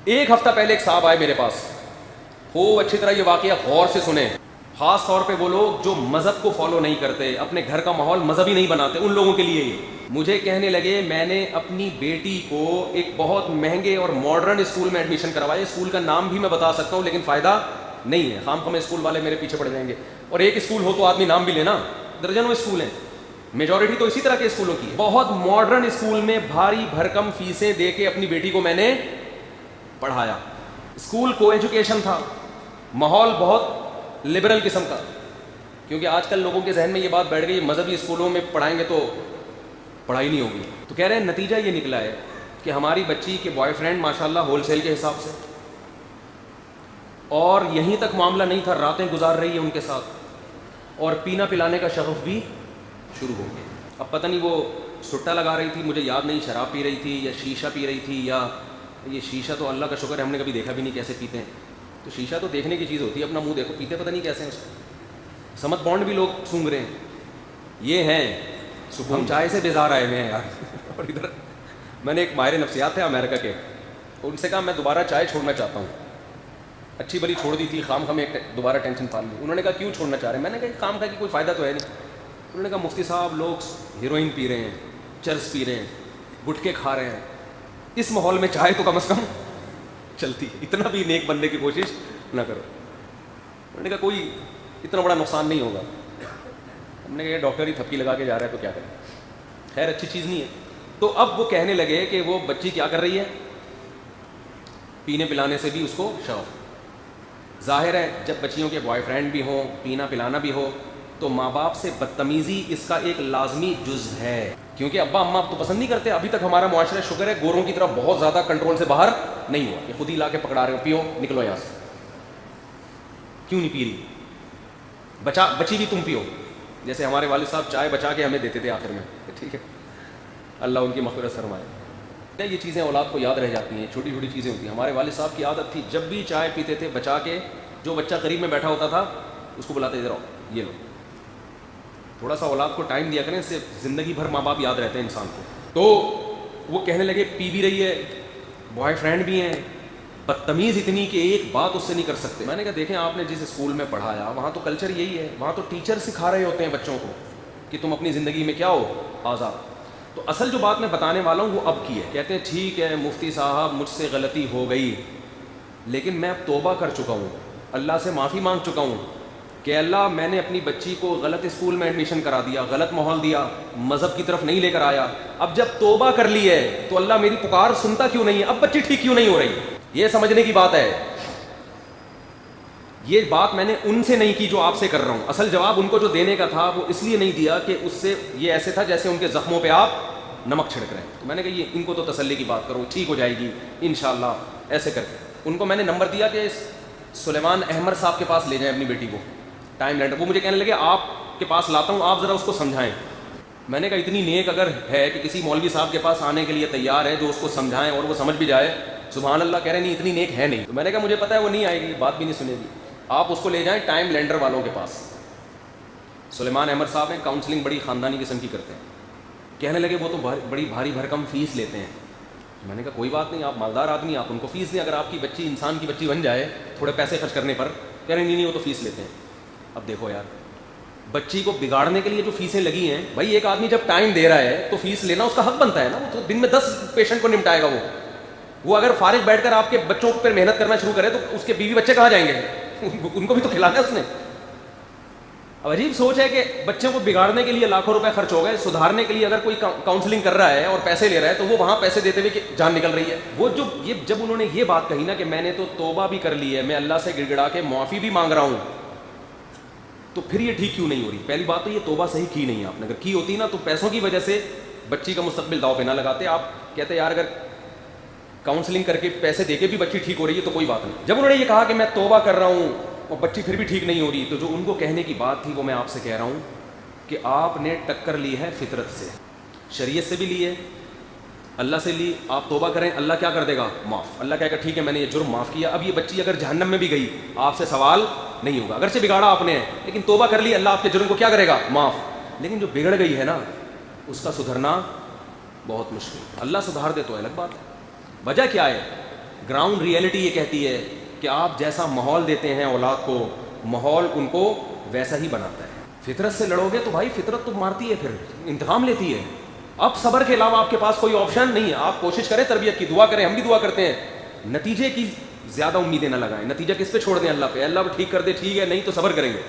ایک ہفتہ پہلے ایک صاحب آئے میرے پاس، خوب اچھی طرح یہ واقعہ غور سے سنیں، خاص طور پہ وہ لوگ جو مذہب کو فالو نہیں کرتے، اپنے گھر کا ماحول مذہبی نہیں بناتے، ان لوگوں کے لیے یہ مجھے کہنے لگے میں نے اپنی بیٹی کو ایک بہت مہنگے اور ماڈرن اسکول میں ایڈمیشن کروایا، اسکول کا نام بھی میں بتا سکتا ہوں لیکن فائدہ نہیں ہے، خام خام اسکول والے میرے پیچھے پڑ جائیں گے، اور ایک اسکول ہو تو آدمی نام بھی لینا، درجنوں اسکول ہیں، میجورٹی تو اسی طرح کے اسکولوں کی ہے، بہت ماڈرن اسکول میں بھاری بھرکم فیسیں دے کے اپنی بیٹی کو میں نے پڑھایا، اسکول کو ایجوکیشن تھا، ماحول بہت لبرل قسم کا، کیونکہ آج کل لوگوں کے ذہن میں یہ بات بیٹھ گئی مذہبی اسکولوں میں پڑھائیں گے تو پڑھائی نہیں ہوگی، تو کہہ رہے ہیں نتیجہ یہ نکلا ہے کہ ہماری بچی کے بوائے فرینڈ ماشاءاللہ ہول سیل کے حساب سے، اور یہیں تک معاملہ نہیں تھا، راتیں گزار رہی ہے ان کے ساتھ، اور پینا پلانے کا شغف بھی شروع ہو گیا۔ اب پتہ نہیں وہ سٹا لگا رہی تھی، مجھے یاد نہیں، شراب پی رہی تھی یا شیشہ پی رہی تھی، یا یہ شیشہ تو اللہ کا شکر ہے ہم نے کبھی دیکھا بھی نہیں کیسے پیتے ہیں، تو شیشہ تو دیکھنے کی چیز ہوتی ہے، اپنا منہ دیکھو، پیتے پتہ نہیں کیسے ہیں اس کو، سمت بانڈ بھی لوگ سونگ رہے ہیں، یہ ہیں ہم چائے سے بیزار آئے ہوئے ہیں یار۔ اور ادھر میں نے ایک ماہر نفسیات تھے امریکہ کے، ان سے کہا میں دوبارہ چائے چھوڑنا چاہتا ہوں، اچھی بلی چھوڑ دی تھی، خام خام ایک دوبارہ ٹینشن پال لی، انہوں نے کہا کیوں چھوڑنا چاہ رہے ہیں، میں نے کہا خام خا کی کوئی فائدہ تو ہے نہیں، انہوں نے کہا مفتی صاحب لوگ ہیروئن پی رہے ہیں، چرس پی رہے ہیں، گٹکے کھا رہے ہیں، اس ماحول میں چائے تو کم از کم چلتی، اتنا بھی نیک بننے کی کوشش نہ کرو۔ انہوں نے کہا کوئی اتنا بڑا نقصان نہیں ہوگا، ہم نے کہا ڈاکٹر ہی تھپکی لگا کے جا رہا ہے تو کیا کریں، خیر اچھی چیز نہیں ہے۔ تو اب وہ کہنے لگے کہ وہ بچی کیا کر رہی ہے، پینے پلانے سے بھی اس کو شوق، ظاہر ہے جب بچیوں کے بوائے فرینڈ بھی ہوں، پینا پلانا بھی ہو، تو ماں باپ سے بدتمیزی اس کا ایک لازمی جز ہے، کیونکہ ابا اماں تو پسند نہیں کرتے، ابھی تک ہمارا معاشرہ شکر ہے گوروں کی طرف بہت زیادہ کنٹرول سے باہر نہیں ہوا کہ خود ہی لا کے پکڑا رہے ہو، پیو نکلو یہاں سے، کیوں نہیں پی رہی، بچی بھی تم پیو، جیسے ہمارے والد صاحب چائے بچا کے ہمیں دیتے تھے آخر میں، ٹھیک ہے، اللہ ان کی مغفرت فرمائے۔ یہ چیزیں اولاد کو یاد رہ جاتی ہیں، چھوٹی چھوٹی چیزیں ہوتی ہیں، ہمارے والد صاحب کی عادت تھی جب بھی چائے پیتے تھے بچا کے، جو بچہ قریب میں بیٹھا ہوتا تھا اس کو بلاتے ادھر آؤ یہ لو، تھوڑا سا اولاد کو ٹائم دیا کریں، اس سے زندگی بھر ماں باپ یاد رہتے ہیں انسان کو۔ تو وہ کہنے لگے پی بھی رہی ہے، بوائے فرینڈ بھی ہیں، بدتمیز اتنی کہ ایک بات اس سے نہیں کر سکتے۔ میں نے کہا دیکھیں آپ نے جس اسکول میں پڑھایا وہاں تو کلچر یہی ہے، وہاں تو ٹیچر سکھا رہے ہوتے ہیں بچوں کو کہ تم اپنی زندگی میں کیا ہو، آزاد۔ تو اصل جو بات میں بتانے والا ہوں وہ اب کی ہے، کہتے ہیں ٹھیک ہے مفتی صاحب مجھ سے غلطی ہو گئی، لیکن میں اب توبہ کر چکا ہوں، اللہ سے معافی مانگ چکا ہوں کہ اللہ میں نے اپنی بچی کو غلط اسکول میں ایڈمیشن کرا دیا، غلط ماحول دیا، مذہب کی طرف نہیں لے کر آیا، اب جب توبہ کر لی ہے تو اللہ میری پکار سنتا کیوں نہیں ہے، اب بچی ٹھیک کیوں نہیں ہو رہی، یہ سمجھنے کی بات ہے۔ یہ بات میں نے ان سے نہیں کی جو آپ سے کر رہا ہوں، اصل جواب ان کو جو دینے کا تھا وہ اس لیے نہیں دیا کہ اس سے یہ ایسے تھا جیسے ان کے زخموں پہ آپ نمک چھڑک رہے ہیں، تو میں نے کہا یہ ان کو تو تسلی کی بات کرو، ٹھیک ہو جائے گی انشاءاللہ، ایسے کر کے ان کو میں نے نمبر دیا کہ سلیمان احمد صاحب کے پاس لے جائیں اپنی بیٹی کو، ٹائم لینڈر، وہ مجھے کہنے لگے آپ کے پاس لاتا ہوں آپ ذرا اس کو سمجھائیں۔ میں نے کہا اتنی نیک اگر ہے کہ کسی مولوی صاحب کے پاس آنے کے لیے تیار ہے جو اس کو سمجھائیں اور وہ سمجھ بھی جائے، سبحان اللہ، کہہ رہے نہیں اتنی نیک ہے نہیں، تو میں نے کہا مجھے پتا ہے وہ نہیں آئے گی، بات بھی نہیں سنے گی، آپ اس کو لے جائیں ٹائم لینڈر والوں کے پاس۔ سلیمان احمد صاحب ہیں، کاؤنسلنگ بڑی خاندانی قسم کی کرتے ہیں، کہنے لگے وہ تو بڑی بھاری بھرکم فیس لیتے ہیں۔ میں نے کہا کوئی بات نہیں، آپ مالدار آدمی، آپ ان کو فیس دیں، اگر آپ کی بچی انسان کی بچی بن جائے تھوڑے پیسے خرچ کرنے پر، کہہ رہے نہیں وہ تو فیس لیتے ہیں۔ اب دیکھو یار بچی کو بگاڑنے کے لیے جو فیسیں لگی ہیں، بھائی ایک آدمی جب ٹائم دے رہا ہے تو فیس لینا اس کا حق بنتا ہے نا، وہ تو دن میں 10 پیشنٹ کو نمٹائے گا، وہ اگر فارغ بیٹھ کر آپ کے بچوں پر محنت کرنا شروع کرے تو اس کے بیوی بچے کہاں جائیں گے، ان کو بھی تو کھلانا ہے اس نے۔ اب عجیب سوچ ہے کہ بچوں کو بگاڑنے کے لیے لاکھوں روپے خرچ ہو گئے، سدھارنے کے لیے اگر کوئی کاؤنسلنگ کر رہا ہے اور پیسے لے رہا ہے تو وہ وہاں پیسے دیتے ہوئے کہ جان نکل رہی ہے۔ وہ جب انہوں نے یہ بات کہی نا کہ میں نے تو توبہ بھی کر لی ہے، میں اللہ سے گڑ گڑا کے معافی بھی مانگ رہا ہوں، تو پھر یہ ٹھیک کیوں نہیں ہو رہی؟ پہلی بات تو یہ توبہ صحیح کی نہیں آپ نے، اگر کی ہوتی نا تو پیسوں کی وجہ سے بچی کا مستقبل داؤ پہ نہ لگاتے۔ آپ کہتے یار اگر کاؤنسلنگ کر کے پیسے دے کے بھی بچی ٹھیک ہو رہی ہے تو کوئی بات نہیں۔ جب انہوں نے یہ کہا کہ میں توبہ کر رہا ہوں اور بچی پھر بھی ٹھیک نہیں ہو رہی، تو جو ان کو کہنے کی بات تھی وہ میں آپ سے کہہ رہا ہوں کہ آپ نے ٹکر لی ہے فطرت سے، شریعت سے بھی لی ہے، اللہ سے لی، آپ توبہ کریں، اللہ کیا کر دے گا؟ معاف۔ اللہ کہے گا ٹھیک ہے میں نے یہ جرم معاف کیا، اب یہ بچی اگر جہنم میں بھی گئی آپ سے سوال نہیں ہوگا، اگرچہ بگاڑا آپ نے لیکن توبہ کر لی، اللہ آپ کے جرم کو کیا کرے گا؟ معاف۔ لیکن جو بگڑ گئی ہے نا اس کا سدھرنا بہت مشکل، اللہ سدھار دے تو الگ بات ہے۔ وجہ کیا ہے؟ گراؤنڈ ریئلٹی یہ کہتی ہے کہ آپ جیسا ماحول دیتے ہیں اولاد کو، ماحول ان کو ویسا ہی بناتا ہے. فطرت سے لڑو گے تو بھائی فطرت تو مارتی ہے، پھر انتقام لیتی ہے. اب صبر کے علاوہ آپ کے پاس کوئی آپشن نہیں ہے. آپ کوشش کریں تربیت کی، دعا کریں، ہم بھی دعا کرتے ہیں. نتیجے کی زیادہ امیدیں نہ لگائیں. نتیجہ کس پہ چھوڑ دیں؟ اللہ پہ. اللہ ٹھیک کر دے ٹھیک ہے، نہیں تو صبر کریں گے.